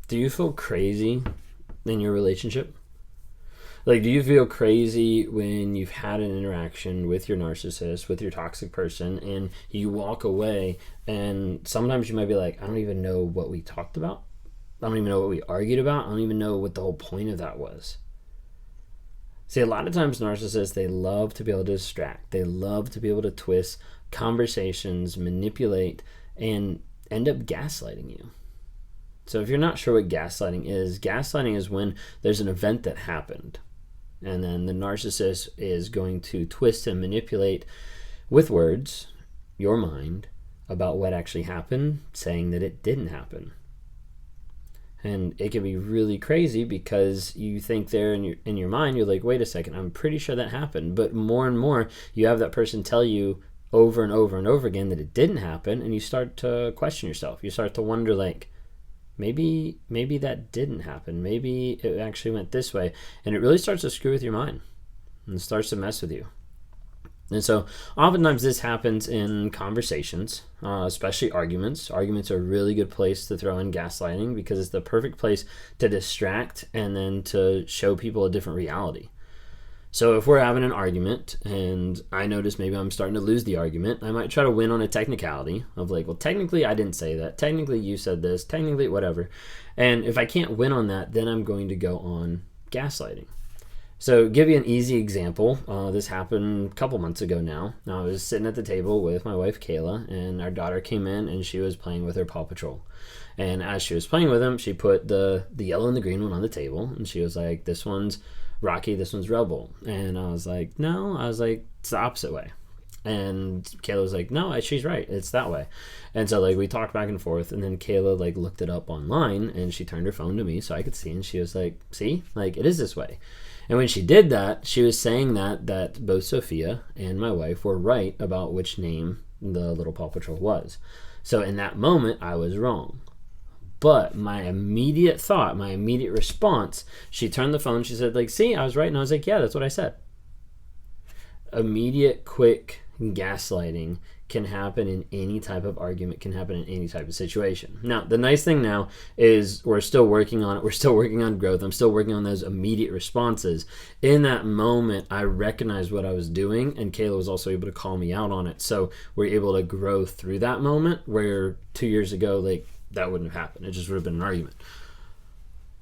Do you feel crazy in your relationship? Like, do you feel crazy when you've had an interaction with your narcissist, with your toxic person, and you walk away, and sometimes you might be like, I don't even know what we talked about. I don't even know what we argued about. I don't even know what the whole point of that was. See, a lot of times narcissists, they love to be able to distract. They love to be able to twist conversations, manipulate, and end up gaslighting you. So if you're not sure what gaslighting is when there's an event that happened. And then the narcissist is going to twist and manipulate with words your mind about what actually happened, saying that it didn't happen. And it can be really crazy because you think there in your mind, you're like, wait a second, I'm pretty sure that happened. But more and more, you have that person tell you over and over and over again that it didn't happen, and you start to question yourself. You start to wonder, like, maybe that didn't happen. Maybe it actually went this way. And it really starts to screw with your mind and starts to mess with you. And so oftentimes this happens in conversations, especially arguments. Arguments are a really good place to throw in gaslighting because it's the perfect place to distract and then to show people a different reality. So if we're having an argument and I notice maybe I'm starting to lose the argument, I might try to win on a technicality of like, well, technically I didn't say that. Technically you said this. Technically whatever. And if I can't win on that, then I'm going to go on gaslighting. So give you an easy example. This happened a couple months ago now. I was sitting at the table with my wife, Kayla, and our daughter came in and she was playing with her Paw Patrol. And as she was playing with him, she put the yellow and the green one on the table. And she was like, this one's Rocky, this one's Rebel. And I was like, no. I was like, it's the opposite way. And Kayla was like, no, she's right. It's that way. And so like we talked back and forth, and then Kayla like looked it up online and she turned her phone to me so I could see, and she was like, see, like it is this way. And when she did that, she was saying that both Sophia and my wife were right about which name the little Paw Patrol was. So in that moment, I was wrong. But my immediate thought, my immediate response, she turned the phone, she said, like, see, I was right. And I was like, yeah, that's what I said. Immediate, quick gaslighting can happen in any type of argument, can happen in any type of situation. Now, the nice thing now is we're still working on it. We're still working on growth. I'm still working on those immediate responses. In that moment, I recognized what I was doing, and Kayla was also able to call me out on it. So we're able to grow through that moment where 2 years ago, like, that wouldn't have happened. It just would have been an argument.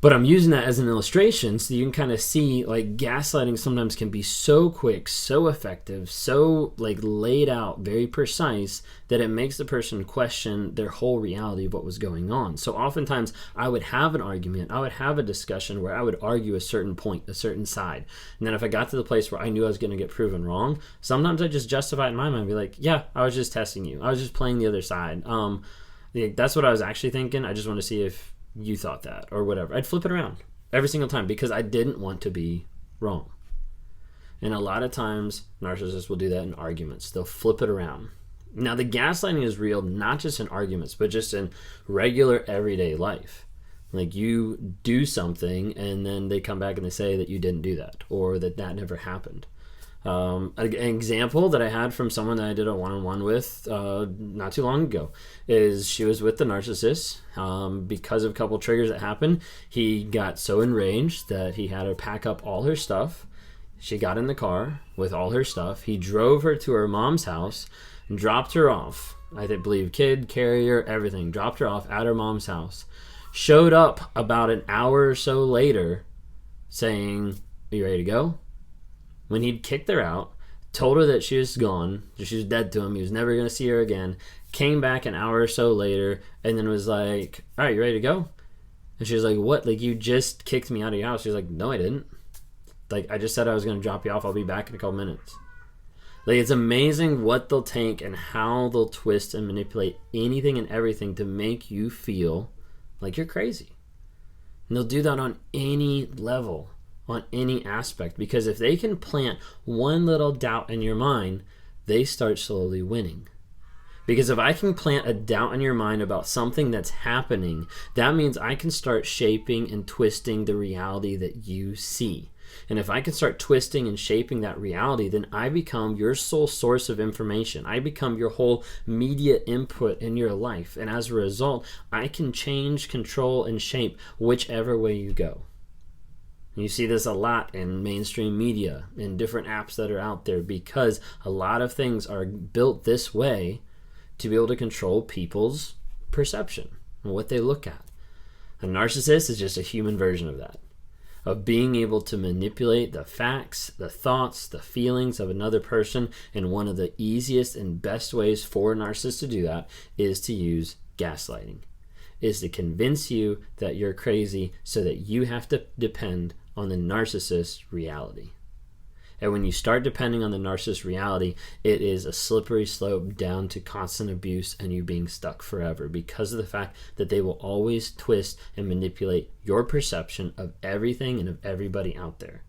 But I'm using that as an illustration so you can kind of see like gaslighting sometimes can be so quick, so effective, so like laid out, very precise that it makes the person question their whole reality of what was going on. So oftentimes I would have an argument, I would have a discussion where I would argue a certain point, a certain side. And then if I got to the place where I knew I was going to get proven wrong, sometimes I just justify it in my mind and be like, yeah, I was just testing you. I was just playing the other side. That's what I was actually thinking. I just want to see if you thought that or whatever. I'd flip it around every single time because I didn't want to be wrong. And a lot of times narcissists will do that in arguments. They'll flip it around. Now the gaslighting is real not just in arguments but just in regular everyday life. Like you do something and then they come back and they say that you didn't do that or that never happened. An example that I had from someone that I did a one-on-one with not too long ago is she was with the narcissist. Because of a couple triggers that happened, he got so enraged that he had her pack up all her stuff. She got in the car with all her stuff. He drove her to her mom's house and dropped her off. I believe kid, carrier, everything. Dropped her off at her mom's house. Showed up about an hour or so later saying, are you ready to go? When he'd kicked her out, told her that she was gone, she was dead to him, he was never going to see her again, came back an hour or so later, and then was like, all right, you ready to go? And she was like, what? Like, you just kicked me out of your house. She was like, no, I didn't. Like, I just said I was going to drop you off. I'll be back in a couple minutes. Like, it's amazing what they'll take and how they'll twist and manipulate anything and everything to make you feel like you're crazy. And they'll do that on any level, on any aspect, because if they can plant one little doubt in your mind, they start slowly winning. Because if I can plant a doubt in your mind about something that's happening, that means I can start shaping and twisting the reality that you see. And if I can start twisting and shaping that reality, then I become your sole source of information. I become your whole media input in your life. And as a result, I can change, control, and shape whichever way you go. You see this a lot in mainstream media, in different apps that are out there, because a lot of things are built this way to be able to control people's perception and what they look at. A narcissist is just a human version of that, of being able to manipulate the facts, the thoughts, the feelings of another person. And one of the easiest and best ways for a narcissist to do that is to use gaslighting, is to convince you that you're crazy so that you have to depend on the narcissist's reality. And when you start depending on the narcissist's reality, it is a slippery slope down to constant abuse and you being stuck forever, because of the fact that they will always twist and manipulate your perception of everything and of everybody out there.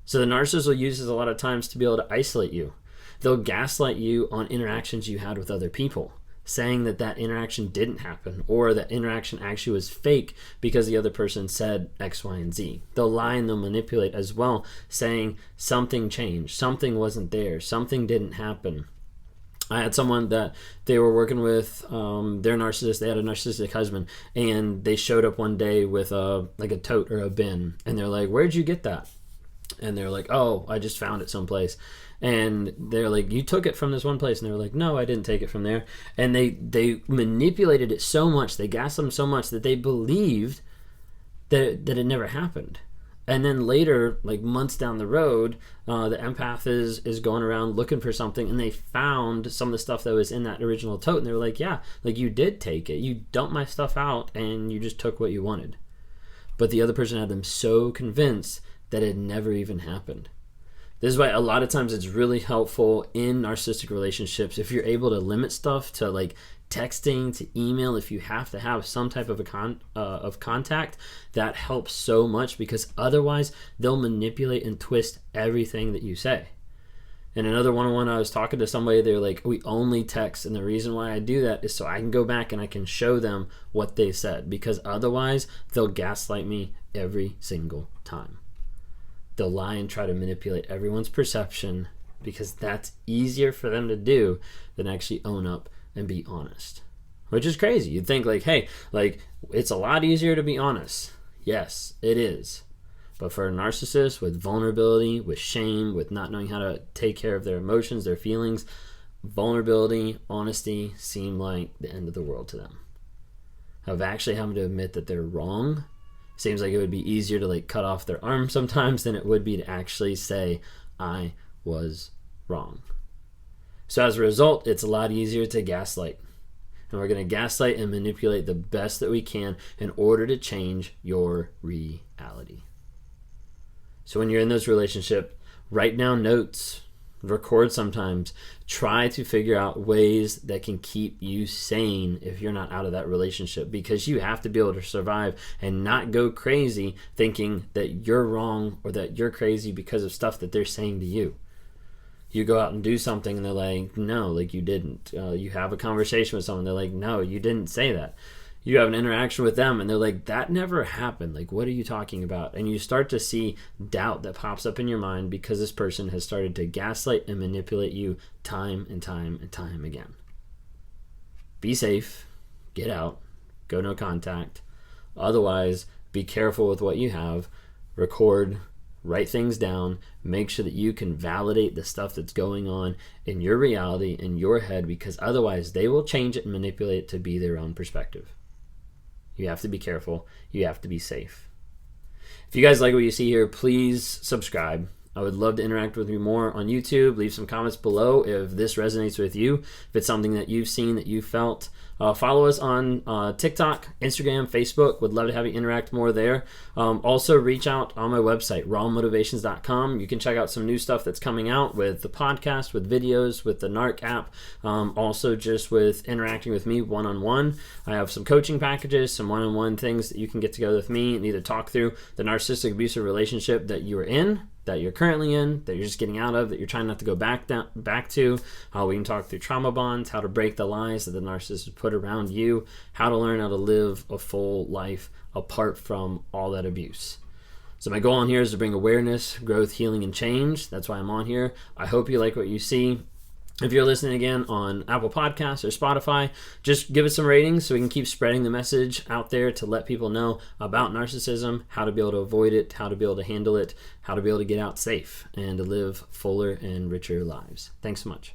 So the narcissist will use this a lot of times to be able to isolate you. They'll gaslight you on interactions you had with other people, saying that that interaction didn't happen, or that interaction actually was fake because the other person said X, Y, and Z. They'll lie and they'll manipulate as well, saying something changed, something wasn't there, something didn't happen. I had someone that they were working with, their narcissist, they had a narcissistic husband, and they showed up one day with a tote or a bin, and they're like, "Where'd you get that?" And they're like, "Oh, I just found it someplace." And they're like, "You took it from this one place?" And they were like, "No, I didn't take it from there." And they manipulated it so much, they gassed them so much that they believed that it never happened. And then later, like months down the road, the empath is going around looking for something, and they found some of the stuff that was in that original tote. And they were like, "Yeah, like you did take it. You dumped my stuff out and you just took what you wanted." But the other person had them so convinced that it never even happened. This is why a lot of times it's really helpful in narcissistic relationships if you're able to limit stuff to like texting, to email. If you have to have some type of of contact, that helps so much, because otherwise they'll manipulate and twist everything that you say. In another one-on-one, I was talking to somebody, they're like, "We only text," and the reason why I do that is so I can go back and I can show them what they said, because otherwise they'll gaslight me every single time. They'll lie and try to manipulate everyone's perception, because that's easier for them to do than actually own up and be honest. Which is crazy. You'd think like, hey, like it's a lot easier to be honest. Yes, it is. But for a narcissist with vulnerability, with shame, with not knowing how to take care of their emotions, their feelings, vulnerability, honesty seem like the end of the world to them. Of actually having to admit that they're wrong seems like it would be easier to like cut off their arm sometimes than it would be to actually say, "I was wrong." So as a result, it's a lot easier to gaslight. And we're going to gaslight and manipulate the best that we can in order to change your reality. So when you're in this relationship, write down notes, record sometimes, try to figure out ways that can keep you sane if you're not out of that relationship, because you have to be able to survive and not go crazy thinking that you're wrong or that you're crazy because of stuff that they're saying to you. You go out and do something and they're like, "No, like you didn't." You have a conversation with someone, they're like, "No, you didn't say that." You have an interaction with them and they're like, "That never happened. Like, what are you talking about?" And you start to see doubt that pops up in your mind because this person has started to gaslight and manipulate you time and time and time again. Be safe. Get out. Go no contact. Otherwise, be careful with what you have. Record. Write things down. Make sure that you can validate the stuff that's going on in your reality, in your head, because otherwise they will change it and manipulate it to be their own perspective. You have to be careful. You have to be safe. If you guys like what you see here, please subscribe. I would love to interact with you more on YouTube. Leave some comments below if this resonates with you, if it's something that you've seen, that you felt. Follow us on TikTok, Instagram, Facebook. Would love to have you interact more there. Also, reach out on my website, rawmotivations.com. You can check out some new stuff that's coming out with the podcast, with videos, with the NARC app. Also, just with interacting with me one-on-one. I have some coaching packages, some one-on-one things that you can get together with me and either talk through the narcissistic abusive relationship that you are in, that you're currently in, that you're just getting out of, that you're trying not to go back to. How we can talk through trauma bonds, how to break the lies that the narcissist put around you, how to learn how to live a full life apart from all that abuse. So my goal on here is to bring awareness, growth, healing, and change. That's why I'm on here. I hope you like what you see. If you're listening again on Apple Podcasts or Spotify, just give us some ratings so we can keep spreading the message out there to let people know about narcissism, how to be able to avoid it, how to be able to handle it, how to be able to get out safe and to live fuller and richer lives. Thanks so much.